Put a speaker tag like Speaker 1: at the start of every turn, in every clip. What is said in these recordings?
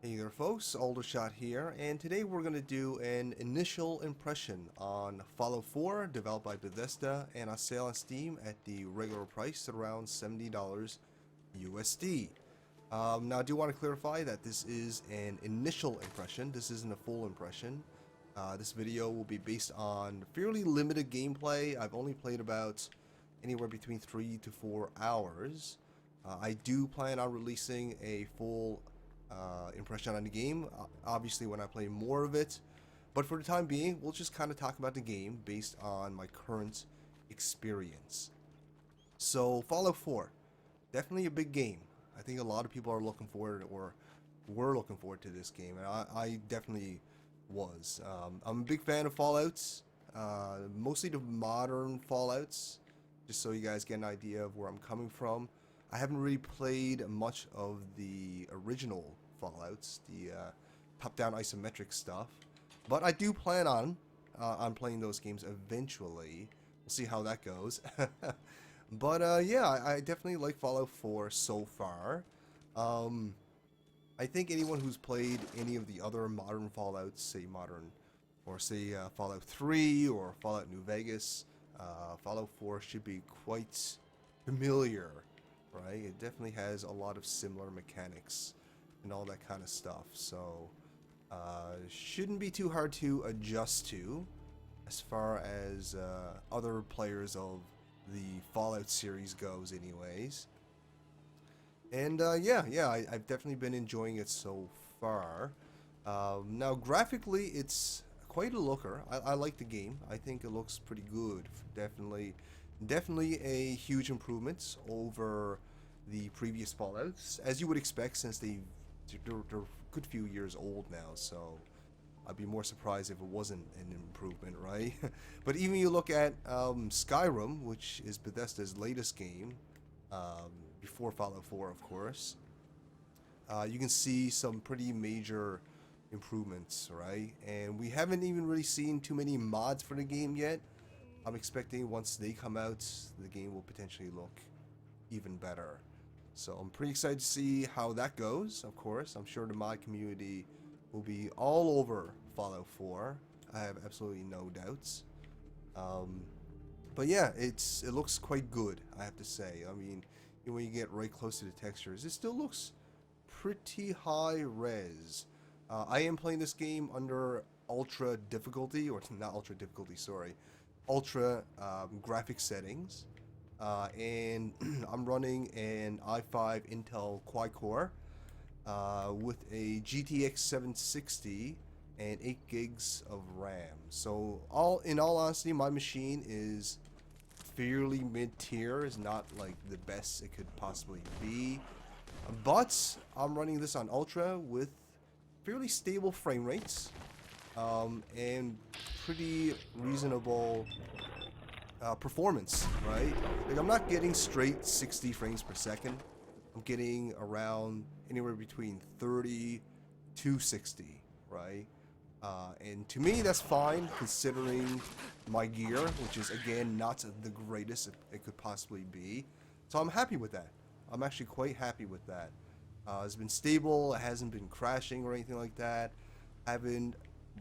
Speaker 1: Hey there folks, Aldershot here, and today we're going to do an initial impression on Fallout 4, developed by Bethesda and on sale on Steam at the regular price around $70 USD. Now I do want to clarify that this is an initial impression, this isn't a full impression. This video will be based on fairly limited gameplay. I've only played about anywhere between 3 to 4 hours. I do plan on releasing a full impression on the game, obviously when I play more of it, but for the time being we'll just kind of talk about the game based on my current experience. So Fallout 4, definitely a big game. I think a lot of people are looking forward, or were looking forward to this game, and I definitely was. I'm a big fan of Fallouts, mostly the modern Fallouts, just so you guys get an idea of where I'm coming from. I haven't really played much of the original Fallouts, the top-down isometric stuff, but I do plan on playing those games eventually. We'll see how that goes. But yeah, I definitely like Fallout 4 so far. I think anyone who's played any of the other modern Fallouts, say Fallout 3 or Fallout New Vegas, Fallout 4 should be quite familiar. Right, it definitely has a lot of similar mechanics and all that kind of stuff, so shouldn't be too hard to adjust to as far as other players of the Fallout series goes anyways. And yeah, I've definitely been enjoying it so far. Now graphically it's quite a looker. I like the game. I think it looks pretty good. Definitely a huge improvement over the previous Fallouts, as you would expect, since they're a good few years old now, so I'd be more surprised if it wasn't an improvement, right? But even you look at Skyrim, which is Bethesda's latest game, before Fallout 4 of course, you can see some pretty major improvements, right? And we haven't even really seen too many mods for the game yet. I'm expecting once they come out, the game will potentially look even better. So I'm pretty excited to see how that goes, of course. I'm sure the mod community will be all over Fallout 4. I have absolutely no doubts. But yeah, it looks quite good, I have to say. I mean, when you get right close to the textures, it still looks pretty high res. I am playing this game under ultra difficulty, or not ultra difficulty, sorry. Ultra graphic settings, and I'm running an i5 Intel quad-core with a GTX 760 and 8 gigs of RAM. So in all honesty, my machine is fairly mid-tier. It's not like the best it could possibly be, but I'm running this on ultra with fairly stable frame rates, and pretty reasonable performance, right? Like, I'm not getting straight 60 frames per second. I'm getting around anywhere between 30 to 60, right? And to me, that's fine considering my gear, which is again not the greatest it could possibly be. So I'm happy with that. I'm actually quite happy with that. It's been stable. It hasn't been crashing or anything like that. I haven't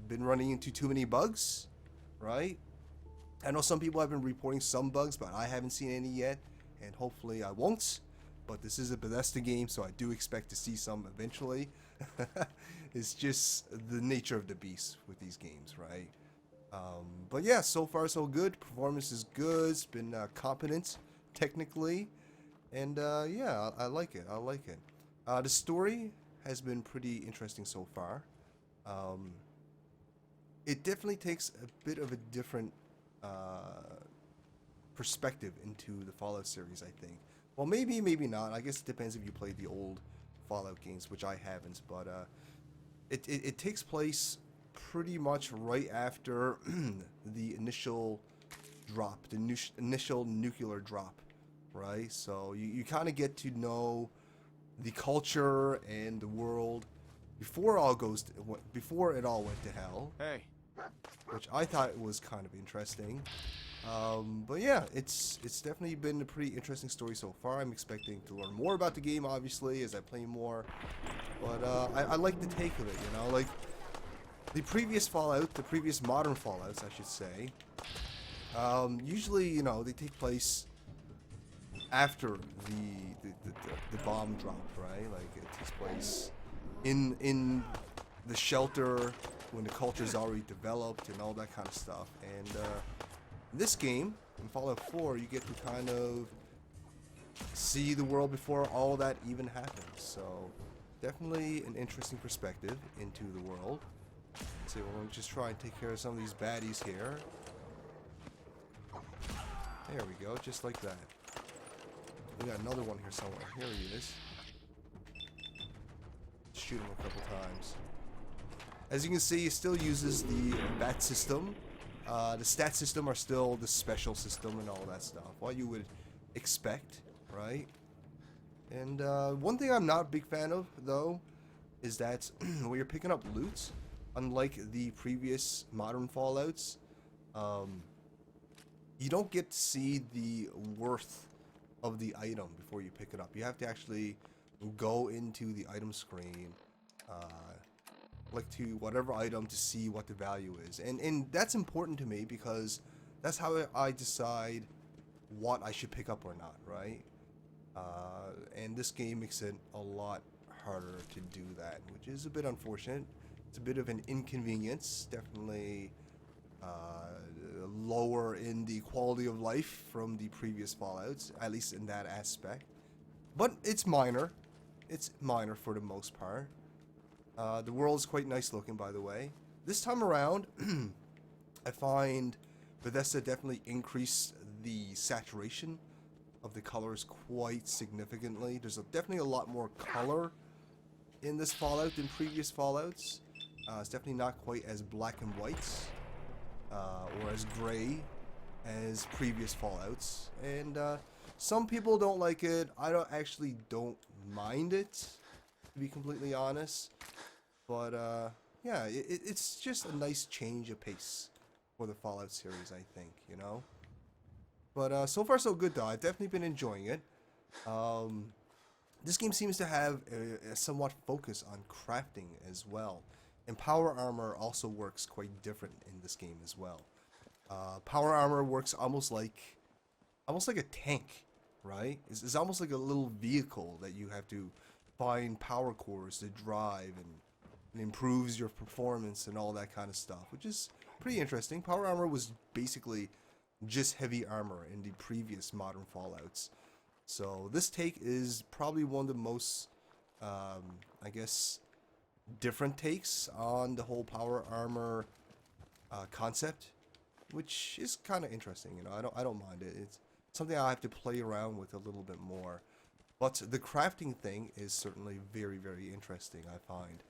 Speaker 1: been running into too many bugs, right? I know some people have been reporting some bugs, but I haven't seen any yet, and hopefully I won't. But this is a Bethesda game, so I do expect to see some eventually. It's just the nature of the beast with these games, right? But yeah, so far so good. Performance is good. It's been competent technically, and yeah, I like it. I like it. The story has been pretty interesting so far. It definitely takes a bit of a different perspective into the Fallout series, I think. Well, maybe not. I guess it depends if you played the old Fallout games, which I haven't. But it takes place pretty much right after the initial drop, the initial nuclear drop, right? So you kind of get to know the culture and the world before it all went to hell.
Speaker 2: Hey.
Speaker 1: Which I thought was kind of interesting. But yeah, it's definitely been a pretty interesting story so far. I'm expecting to learn more about the game, obviously, as I play more. But I like the take of it, you know, like the previous Fallout, the previous modern Fallouts, I should say. Usually, you know, they take place after the bomb dropped, right? Like it takes place in the shelter when the culture's already developed and all that kind of stuff. And in this game, in Fallout 4, you get to kind of see the world before all that even happens. So definitely an interesting perspective into the world. So we're going to just try and take care of some of these baddies here. There we go, just like that. We got another one here somewhere. Here he is. Shoot him a couple times. As you can see, it still uses the bat system. The stat system are still the special system and all that stuff. What you would expect, right? And one thing I'm not a big fan of, though, is that when you're picking up loot, unlike the previous modern Fallouts, you don't get to see the worth of the item before you pick it up. You have to actually go into the item screen, click to whatever item to see what the value is. And that's important to me because that's how I decide what I should pick up or not, right? And this game makes it a lot harder to do that, which is a bit unfortunate. It's a bit of an inconvenience, definitely lower in the quality of life from the previous Fallouts, at least in that aspect. But it's minor. It's minor for the most part. The world is quite nice looking, by the way. This time around, I find Bethesda definitely increased the saturation of the colors quite significantly. There's definitely a lot more color in this Fallout than previous Fallouts. It's definitely not quite as black and white or as gray as previous Fallouts. And some people don't like it. I don't mind it, to be completely honest. But yeah, it's just a nice change of pace for the Fallout series, I think, you know? But so far so good, though. I've definitely been enjoying it. This game seems to have a somewhat focus on crafting as well. And power armor also works quite different in this game as well. Power armor works almost like a tank, right? It's almost like a little vehicle that you have to find power cores to drive, and it improves your performance and all that kind of stuff, which is pretty interesting. Power armor was basically just heavy armor in the previous modern Fallouts. So this take is probably one of the most, I guess, different takes on the whole power armor concept, which is kind of interesting. You know, I don't mind it. It's something I have to play around with a little bit more. But the crafting thing is certainly very, very interesting, I find.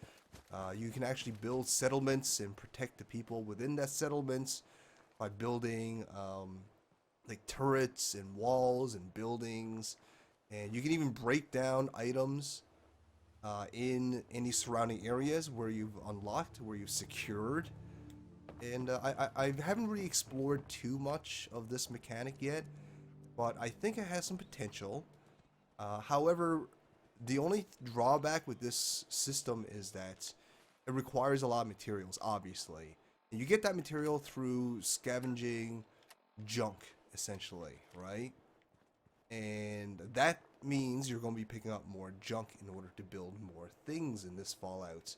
Speaker 1: You can actually build settlements and protect the people within that settlements by building like turrets and walls and buildings. And you can even break down items in any surrounding areas where you've unlocked, where you've secured. And I haven't really explored too much of this mechanic yet, but I think it has some potential. However, the only drawback with this system is that it requires a lot of materials, obviously. And you get that material through scavenging junk, essentially, right? And that means you're going to be picking up more junk in order to build more things in this Fallout.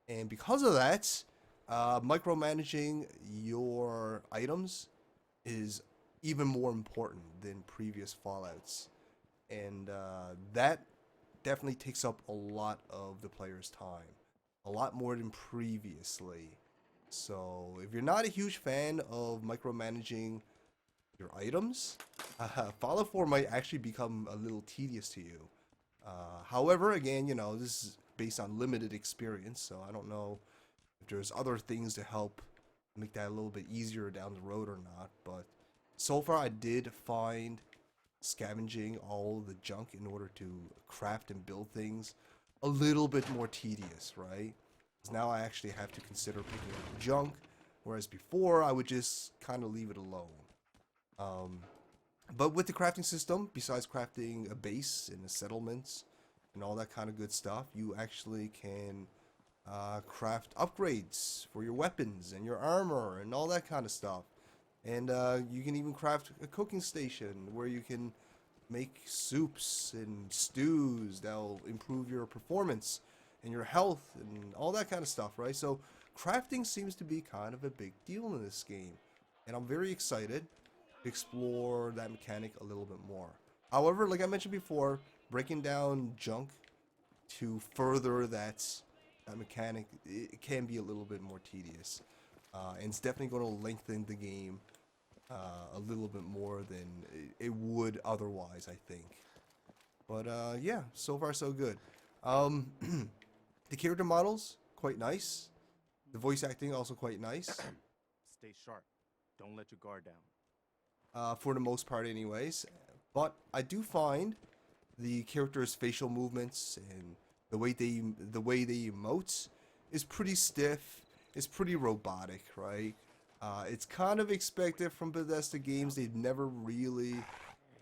Speaker 1: And because of that, micromanaging your items is even more important than previous Fallouts. And that definitely takes up a lot of the player's time. A lot more than previously. So if you're not a huge fan of micromanaging your items, Fallout 4 might actually become a little tedious to you. However, again, you know, this is based on limited experience, so I don't know if there's other things to help make that a little bit easier down the road or not. But so far I did find scavenging all the junk in order to craft and build things a little bit more tedious, right? Because now I actually have to consider picking up junk, whereas before I would just kind of leave it alone. But with the crafting system, besides crafting a base and the settlements and all that kind of good stuff, you actually can craft upgrades for your weapons and your armor and all that kind of stuff. And you can even craft a cooking station where you can make soups and stews that'll improve your performance and your health and all that kind of stuff, right? So crafting seems to be kind of a big deal in this game. And I'm very excited to explore that mechanic a little bit more. However, like I mentioned before, breaking down junk to further that mechanic, it can be a little bit more tedious. And it's definitely going to lengthen the game a little bit more than it would otherwise, I think. But yeah, so far so good. The character models, quite nice. The voice acting, also quite nice.
Speaker 2: Stay sharp. Don't let your guard down.
Speaker 1: For the most part anyways. But I do find the characters' facial movements and the way they emote is pretty stiff. It's pretty robotic, right? It's kind of expected from Bethesda games. They've never really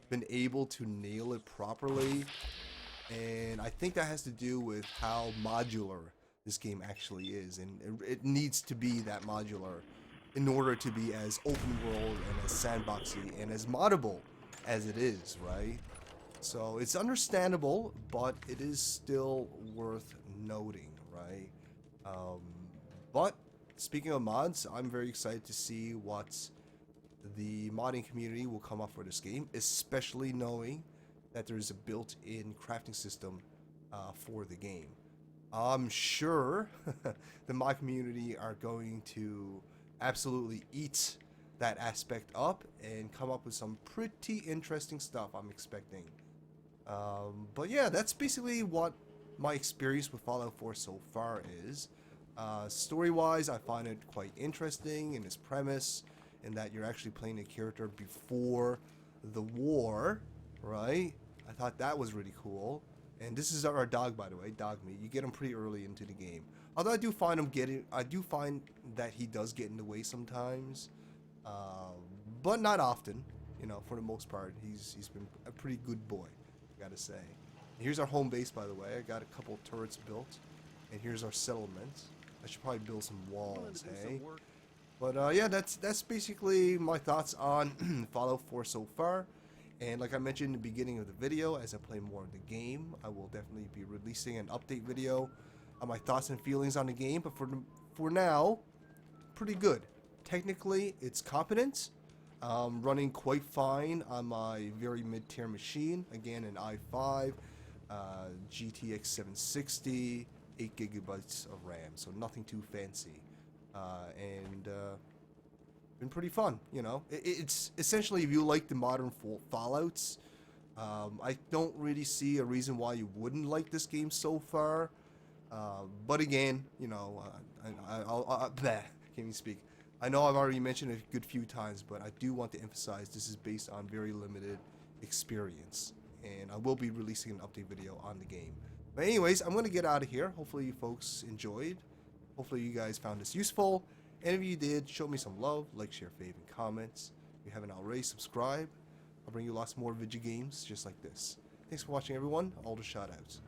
Speaker 1: been able to nail it properly. And I think that has to do with how modular this game actually is. And it needs to be that modular in order to be as open world and as sandboxy and as moddable as it is, right? So it's understandable, but it is still worth noting, right? But speaking of mods, I'm very excited to see what the modding community will come up for this game, especially knowing that there's a built-in crafting system for the game. I'm sure the mod community are going to absolutely eat that aspect up and come up with some pretty interesting stuff, I'm expecting. But yeah, that's basically what my experience with Fallout 4 so far is. Story-wise, I find it quite interesting in its premise, in that you're actually playing a character before the war, right? I thought that was really cool. And this is our dog, by the way, Dog Meat. You get him pretty early into the game. Although I do find that he does get in the way sometimes, but not often. You know, for the most part, he's been a pretty good boy, I gotta say. Here's our home base, by the way. I got a couple turrets built, and here's our settlement. I should probably build some walls, hey. But yeah, that's basically my thoughts on Fallout 4 so far. And like I mentioned in the beginning of the video, as I play more of the game, I will definitely be releasing an update video on my thoughts and feelings on the game. But for now, pretty good. Technically, it's competent. Running quite fine on my very mid-tier machine. Again, an i5, GTX 760, 8 gigabytes of RAM. So nothing too fancy. And been pretty fun, you know. It's essentially, if you like the modern Fallouts, I don't really see a reason why you wouldn't like this game so far. But again, you know, can't even speak. I know I've already mentioned it a good few times, but I do want to emphasize this is based on very limited experience, and I will be releasing an update video on the game. But anyways, I'm gonna get out of here. Hopefully you folks enjoyed. Hopefully you guys found this useful. And if you did, show me some love, like, share, fave, and comments. If you haven't already, subscribe. I'll bring you lots more video games just like this. Thanks for watching, everyone. Alder shout outs.